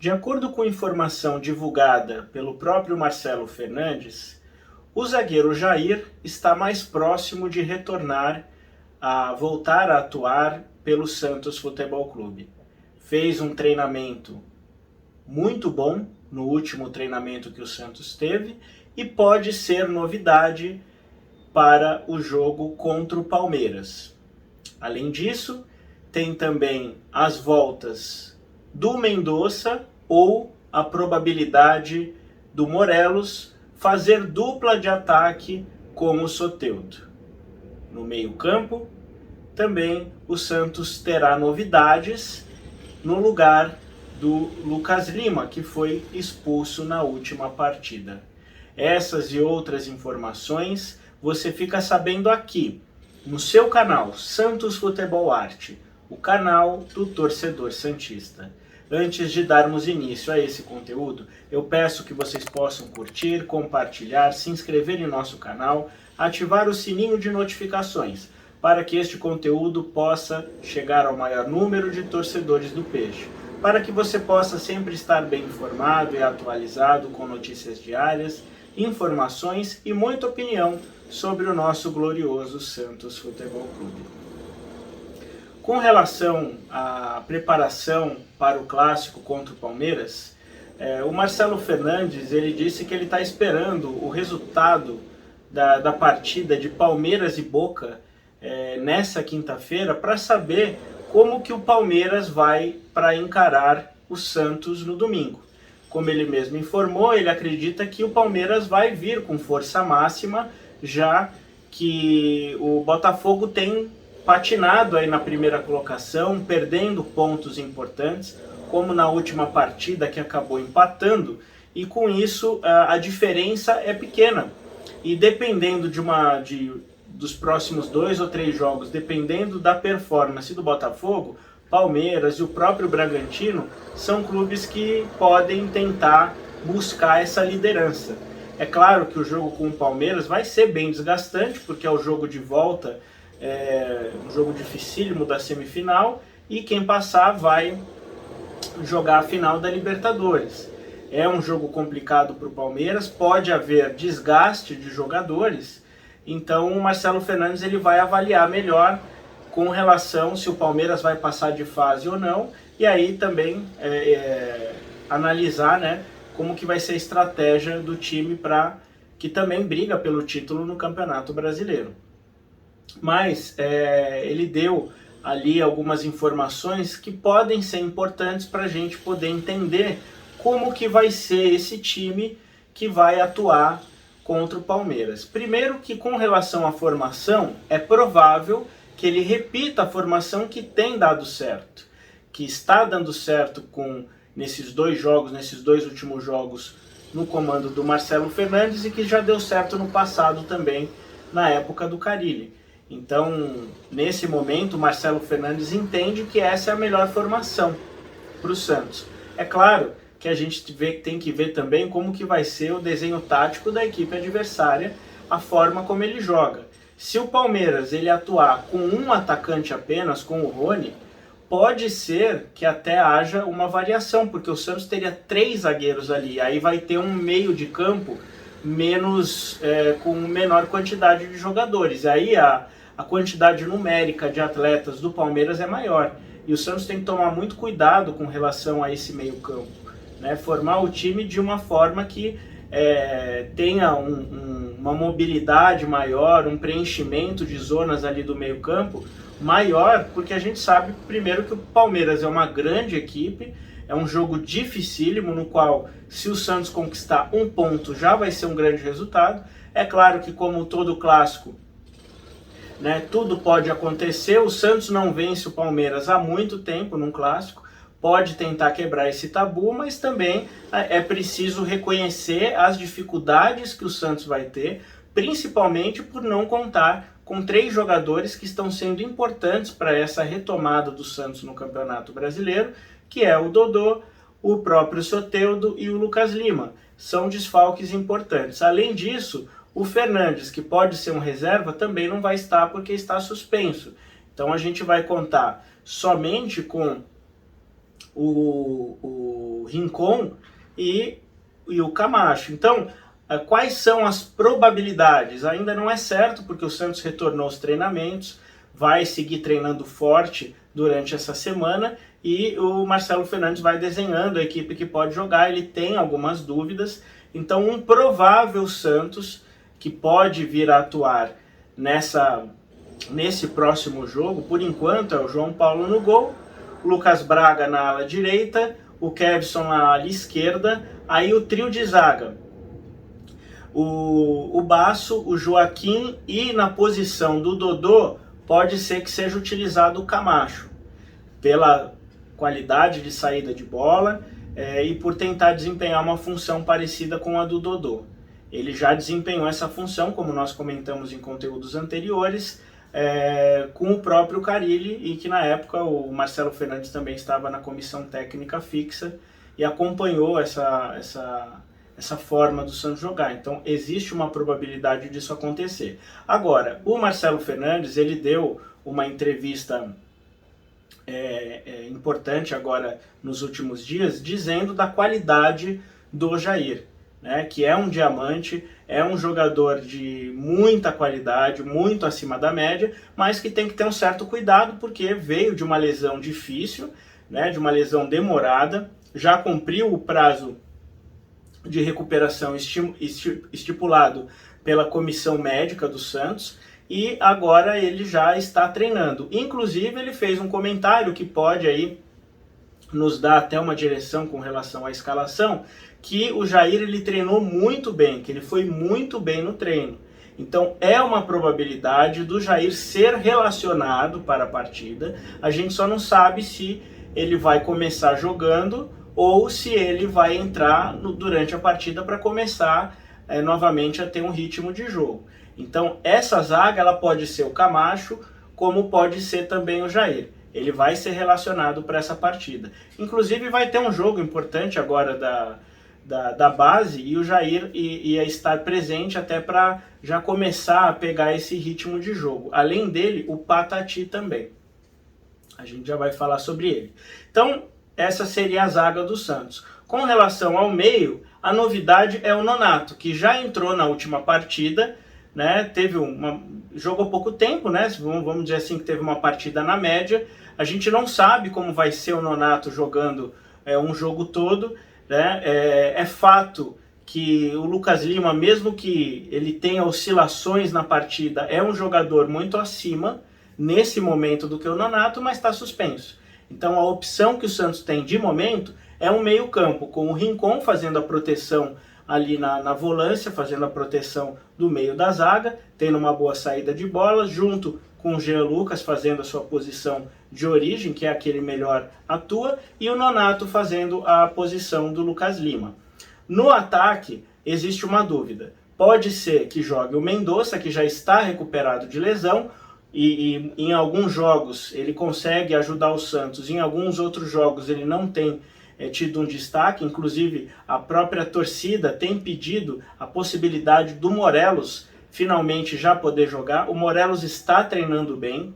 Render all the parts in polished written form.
De acordo com informação divulgada pelo próprio Marcelo Fernandes, o zagueiro Jair está mais próximo de retornar a voltar a atuar pelo Santos Futebol Clube. Fez um treinamento muito bom no último treinamento que o Santos teve e pode ser novidade para o jogo contra o Palmeiras. Além disso, tem também as voltas do Mendonça ou a probabilidade do Morelos fazer dupla de ataque com o Soteldo. No meio-campo, também o Santos terá novidades no lugar do Lucas Lima, que foi expulso na última partida. Essas e outras informações você fica sabendo aqui, no seu canal Santos Futebol Arte, o canal do torcedor santista. Antes de darmos início a esse conteúdo, eu peço que vocês possam curtir, compartilhar, se inscrever em nosso canal, ativar o sininho de notificações, para que este conteúdo possa chegar ao maior número de torcedores do Peixe, para que você possa sempre estar bem informado e atualizado com notícias diárias, informações e muita opinião sobre o nosso glorioso Santos Futebol Clube. Com relação à preparação para o clássico contra o Palmeiras, o Marcelo Fernandes ele disse que ele está esperando o resultado da partida de Palmeiras e Boca nessa quinta-feira para saber como que o Palmeiras vai para encarar o Santos no domingo. Como ele mesmo informou, ele acredita que o Palmeiras vai vir com força máxima, já que o Botafogo tem patinado aí na primeira colocação, perdendo pontos importantes, como na última partida que acabou empatando, e com isso a diferença é pequena. E dependendo dos próximos 2 ou 3 jogos, dependendo da performance do Botafogo, Palmeiras e o próprio Bragantino são clubes que podem tentar buscar essa liderança. É claro que o jogo com o Palmeiras vai ser bem desgastante, porque é o jogo de volta, um jogo dificílimo da semifinal, e quem passar vai jogar a final da Libertadores. É um jogo complicado para o Palmeiras, pode haver desgaste de jogadores, então o Marcelo Fernandes ele vai avaliar melhor com relação se o Palmeiras vai passar de fase ou não, e aí também analisar, né, como que vai ser a estratégia do time que também briga pelo título no Campeonato Brasileiro. Mas ele deu ali algumas informações que podem ser importantes para a gente poder entender como que vai ser esse time que vai atuar contra o Palmeiras. Primeiro que com relação à formação, é provável que ele repita a formação que tem dado certo, que está dando certo nesses 2 jogos, nesses 2 últimos jogos no comando do Marcelo Fernandes e que já deu certo no passado também, na época do Carille. Então, nesse momento, o Marcelo Fernandes entende que essa é a melhor formação para o Santos. É claro que a gente tem que ver também como que vai ser o desenho tático da equipe adversária, a forma como ele joga. Se o Palmeiras ele atuar com um atacante apenas, com o Rony, pode ser que até haja uma variação, porque o Santos teria 3 zagueiros ali, aí vai ter um meio de campo com menor quantidade de jogadores. Aí a quantidade numérica de atletas do Palmeiras é maior. E o Santos tem que tomar muito cuidado com relação a esse meio campo, né? Formar o time de uma forma que tenha uma mobilidade maior, um preenchimento de zonas ali do meio campo maior, porque a gente sabe primeiro que o Palmeiras é uma grande equipe, é um jogo dificílimo no qual se o Santos conquistar 1 ponto já vai ser um grande resultado. É claro que como todo clássico, né, tudo pode acontecer, o Santos não vence o Palmeiras há muito tempo num clássico, pode tentar quebrar esse tabu, mas também é preciso reconhecer as dificuldades que o Santos vai ter, principalmente por não contar com 3 jogadores que estão sendo importantes para essa retomada do Santos no Campeonato Brasileiro, que é o Dodô, o próprio Soteldo e o Lucas Lima. São desfalques importantes. Além disso, o Fernandes, que pode ser um reserva, também não vai estar porque está suspenso. Então a gente vai contar somente com o Rincon e o Camacho. Então, quais são as probabilidades? Ainda não é certo, porque o Santos retornou aos treinamentos, vai seguir treinando forte durante essa semana e o Marcelo Fernandes vai desenhando a equipe que pode jogar. Ele tem algumas dúvidas, então um provável Santos que pode vir a atuar nesse próximo jogo, por enquanto, é o João Paulo no gol, o Lucas Braga na ala direita, o Kevson na ala esquerda, aí o trio de zaga, o Basso, o Joaquim, e na posição do Dodô pode ser que seja utilizado o Camacho, pela qualidade de saída de bola e por tentar desempenhar uma função parecida com a do Dodô. Ele já desempenhou essa função, como nós comentamos em conteúdos anteriores, com o próprio Carille, e que na época o Marcelo Fernandes também estava na comissão técnica fixa e acompanhou essa forma do Santos jogar. Então existe uma probabilidade disso acontecer. Agora, o Marcelo Fernandes, ele deu uma entrevista importante agora nos últimos dias, dizendo da qualidade do Jair, né, que é um diamante, é um jogador de muita qualidade, muito acima da média, mas que tem que ter um certo cuidado, porque veio de uma lesão difícil, né, de uma lesão demorada, já cumpriu o prazo de recuperação estipulado pela comissão médica do Santos, e agora ele já está treinando. Inclusive, ele fez um comentário que pode aí nos dar até uma direção com relação à escalação, que o Jair ele treinou muito bem, que ele foi muito bem no treino. Então é uma probabilidade do Jair ser relacionado para a partida. A gente só não sabe se ele vai começar jogando ou se ele vai entrar durante a partida para começar novamente a ter um ritmo de jogo. Então essa zaga ela pode ser o Camacho, como pode ser também o Jair. Ele vai ser relacionado para essa partida. Inclusive vai ter um jogo importante agora da base, e o Jair ia estar presente até para já começar a pegar esse ritmo de jogo. Além dele, o Patati também. A gente já vai falar sobre ele. Então, essa seria a zaga do Santos. Com relação ao meio, a novidade é o Nonato, que já entrou na última partida, né? Jogou pouco tempo, né? Vamos dizer assim, que teve uma partida na média. A gente não sabe como vai ser o Nonato jogando um jogo todo, né? É fato que o Lucas Lima, mesmo que ele tenha oscilações na partida, é um jogador muito acima nesse momento do que o Nonato, mas está suspenso. Então a opção que o Santos tem de momento é um meio campo, com o Rincon fazendo a proteção ali na volância, fazendo a proteção do meio da zaga, tendo uma boa saída de bola, junto com o Jean Lucas fazendo a sua posição de origem, que é a que ele melhor atua, e o Nonato fazendo a posição do Lucas Lima. No ataque, existe uma dúvida. Pode ser que jogue o Mendonça, que já está recuperado de lesão, e em alguns jogos ele consegue ajudar o Santos, em alguns outros jogos ele não tem tido um destaque. Inclusive a própria torcida tem pedido a possibilidade do Morelos finalmente já poder jogar. O Morelos está treinando bem,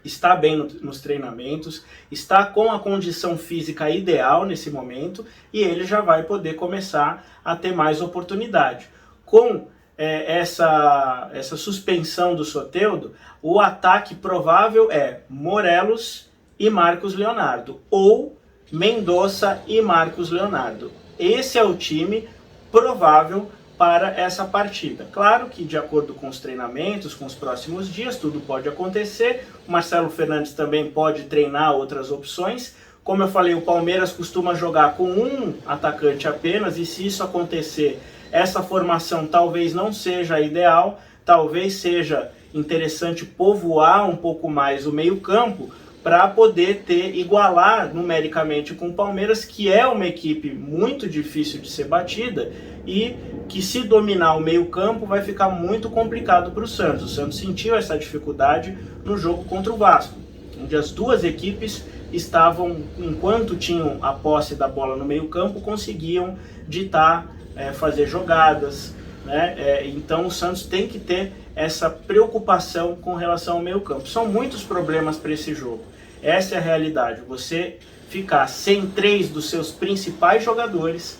está bem nos treinamentos, está com a condição física ideal nesse momento, e ele já vai poder começar a ter mais oportunidade. Com essa suspensão do Soteldo, o ataque provável é Morelos e Marcos Leonardo, ou Mendonça e Marcos Leonardo. Esse é o time provável para essa partida. Claro que de acordo com os treinamentos, com os próximos dias, tudo pode acontecer. O Marcelo Fernandes também pode treinar outras opções. Como eu falei, o Palmeiras costuma jogar com um atacante apenas, e se isso acontecer, essa formação talvez não seja a ideal, talvez seja interessante povoar um pouco mais o meio-campo para poder igualar numericamente com o Palmeiras, que é uma equipe muito difícil de ser batida e que, se dominar o meio-campo, vai ficar muito complicado para o Santos. O Santos sentiu essa dificuldade no jogo contra o Vasco, onde as duas equipes estavam, enquanto tinham a posse da bola no meio-campo, conseguiam ditar, fazer jogadas, né? Então o Santos tem que ter essa preocupação com relação ao meio-campo. São muitos problemas para esse jogo. Essa é a realidade. Você ficar sem 3 dos seus principais jogadores,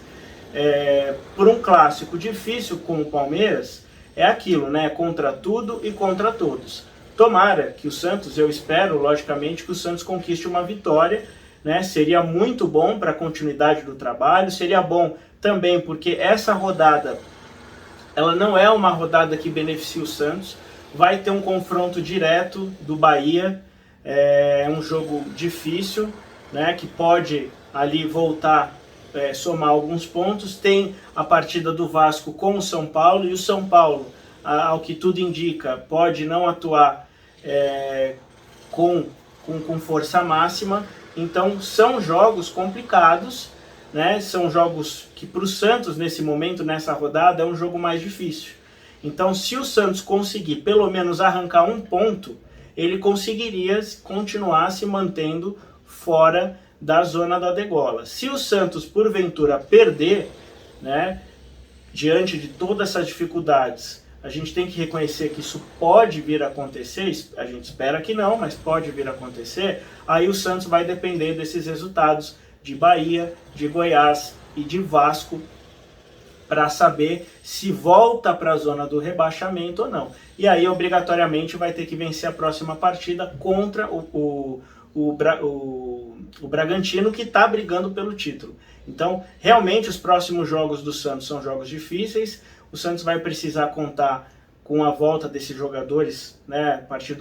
por um clássico difícil com o Palmeiras, é aquilo, né? Contra tudo e contra todos. Tomara que o Santos, eu espero, logicamente, que o Santos conquiste uma vitória, né? Seria muito bom para a continuidade do trabalho, seria bom também porque essa rodada, ela não é uma rodada que beneficia o Santos, vai ter um confronto direto do Bahia, é um jogo difícil, né? Que pode ali voltar, somar alguns pontos. Tem a partida do Vasco com o São Paulo, e o São Paulo, ao que tudo indica, pode não atuar com força máxima. Então são jogos complicados, né? São jogos que para o Santos nesse momento, nessa rodada, é um jogo mais difícil. Então se o Santos conseguir pelo menos arrancar um ponto, ele conseguiria continuar se mantendo fora da zona da degola. Se o Santos porventura perder, né, diante de todas essas dificuldades, a gente tem que reconhecer que isso pode vir a acontecer, a gente espera que não, mas pode vir a acontecer. Aí o Santos vai depender desses resultados de Bahia, de Goiás e de Vasco para saber se volta para a zona do rebaixamento ou não. E aí obrigatoriamente vai ter que vencer a próxima partida contra o Bragantino, que está brigando pelo título. Então, realmente, os próximos jogos do Santos são jogos difíceis. O Santos vai precisar contar com a volta desses jogadores, né, a partir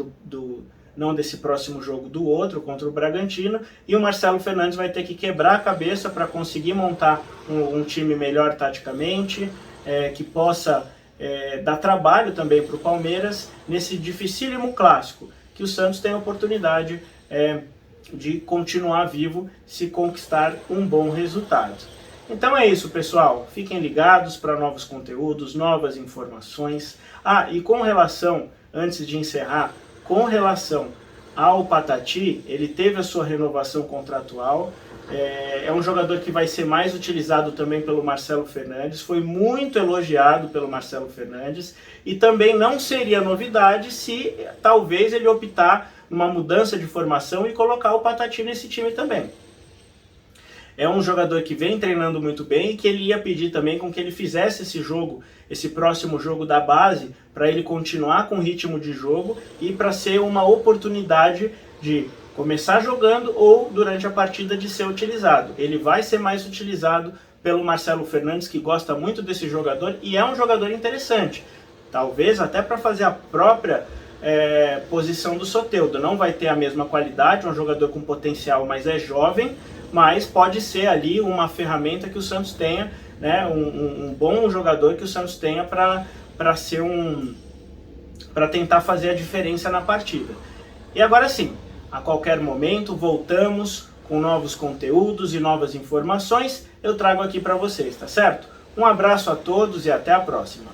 não desse próximo jogo, do outro, contra o Bragantino. E o Marcelo Fernandes vai ter que quebrar a cabeça para conseguir montar um time melhor taticamente, que possa dar trabalho também para o Palmeiras nesse dificílimo clássico, que o Santos tem a oportunidade de continuar vivo se conquistar um bom resultado. Então é isso, pessoal. Fiquem ligados para novos conteúdos, novas informações. E com relação, antes de encerrar, com relação ao Patati, ele teve a sua renovação contratual. É um jogador que vai ser mais utilizado também pelo Marcelo Fernandes, foi muito elogiado pelo Marcelo Fernandes, e também não seria novidade se talvez ele optar numa mudança de formação e colocar o Patati nesse time também. É um jogador que vem treinando muito bem e que ele ia pedir também com que ele fizesse esse próximo jogo da base, para ele continuar com o ritmo de jogo e para ser uma oportunidade de começar jogando ou durante a partida de ser utilizado. Ele vai ser mais utilizado pelo Marcelo Fernandes, que gosta muito desse jogador e é um jogador interessante. Talvez até para fazer a própria posição do Soteldo. Não vai ter a mesma qualidade, um jogador com potencial, mas é jovem, mas pode ser ali uma ferramenta que o Santos tenha, né, um bom jogador que o Santos tenha para tentar fazer a diferença na partida. E agora sim, a qualquer momento voltamos com novos conteúdos e novas informações, eu trago aqui para vocês, tá certo? Um abraço a todos e até a próxima.